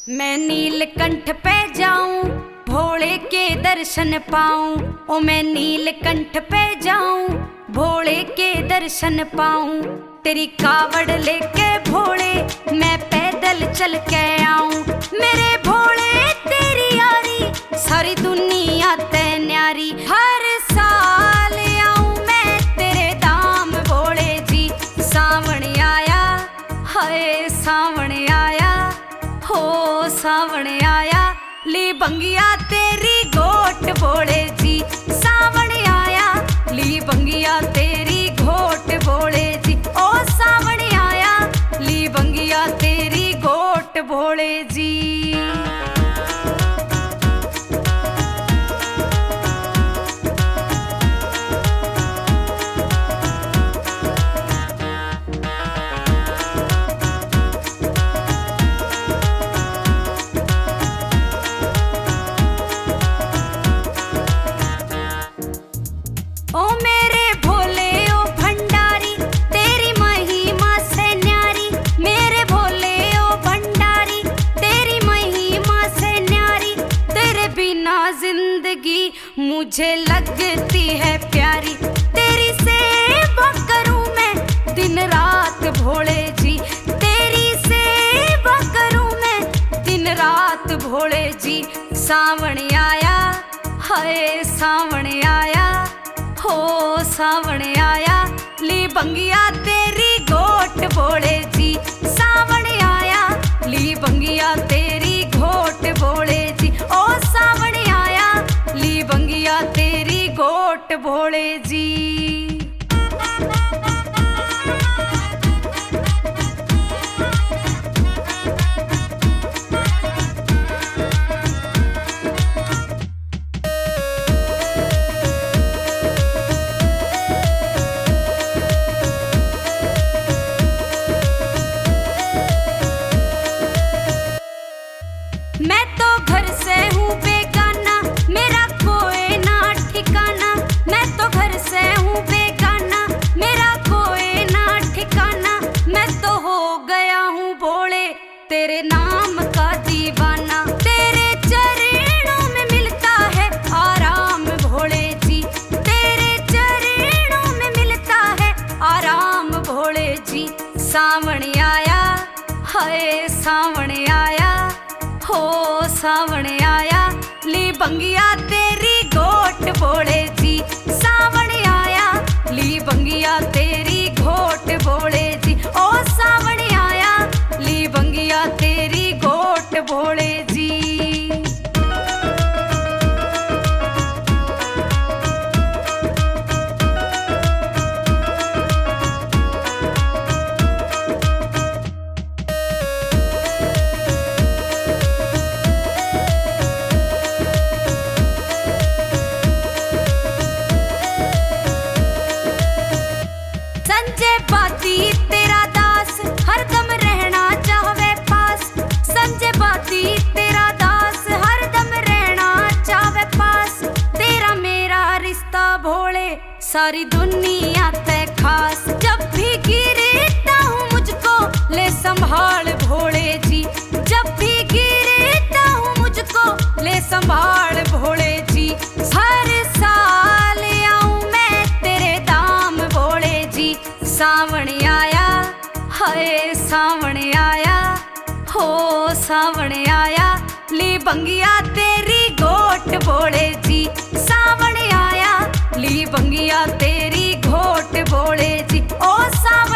मैं नीलकंठ पे जाऊं, भोले के दर्शन पाऊं। ओ मैं नीलकंठ पे जाऊं, भोले के दर्शन पाऊं। तेरी कावड़ लेके भोले मैं पैदल चल के आऊं। मेरे भोले तेरी यारी सारी दुनिया ते न्यारी। हर साल आऊं मैं तेरे धाम भोले जी। सावन आया, हाय सावन आया, हो सावन आया, ली बंगिया तेरी घोट भोले जी। सावन आया, ली बंगिया तेरी घोट भोले जी। ओ सावन आया, ली बंगिया तेरी घोट भोले जी। ओ मेरे भोले ओ भंडारी तेरी महिमा से न्यारी। मेरे भोले ओ भंडारी तेरी महिमा से न्यारी। तेरे बिना जिंदगी मुझे लगती है प्यारी। तेरी सेवा करूं मैं दिन रात भोले जी। तेरी सेवा करूं मैं दिन रात भोले जी। सावन आया, हाय सावन आया, हो सावन आया, ली बंगिया तेरी घोट भोले जी। सावन आया, ली बंगिया तेरी घोट भोले जी। ओ सावन आया, ली बंगिया तेरी घोट भोले जी। मैं तो घर से हूँ बेगाना, मेरा कोई ना ठिकाना। मैं तो घर से हूँ बेगाना, मेरा कोई ना ठिकाना। मैं तो हो गया हूँ भोले तेरे नाम का दीवाना। तेरे चरणों में मिलता है आराम भोले जी। तेरे चरणों में मिलता है आराम भोले जी। सावन आया, हाय सावन आया, हो सावन आया, ली बंगिया तेरी घोट भोले जी। सावन आया, ली बंगिया तेरी घोट भोले जी। ओ सावन आया, ली बंगिया तेरी घोट भोले जी। संजय बाती तेरा दास हरदम रहना चाहवे पास। संजय बाती तेरा दास हरदम रहना चाहवे पास। तेरा मेरा रिश्ता भोले सारी दुनिया ते खास। जब भी गिरता हूँ मुझको ले संभाल भोले जी। जब भी गिरता हूँ मुझको ले संभाल भोले जी। हर साल आऊं मैं तेरे धाम भोले जी। सावन आया, हाय सावन आया, हो सावन आया, ली बंगिया तेरी घोट भोले जी। सावन आया, ली बंगिया तेरी घोट भोले जी। ओ सावन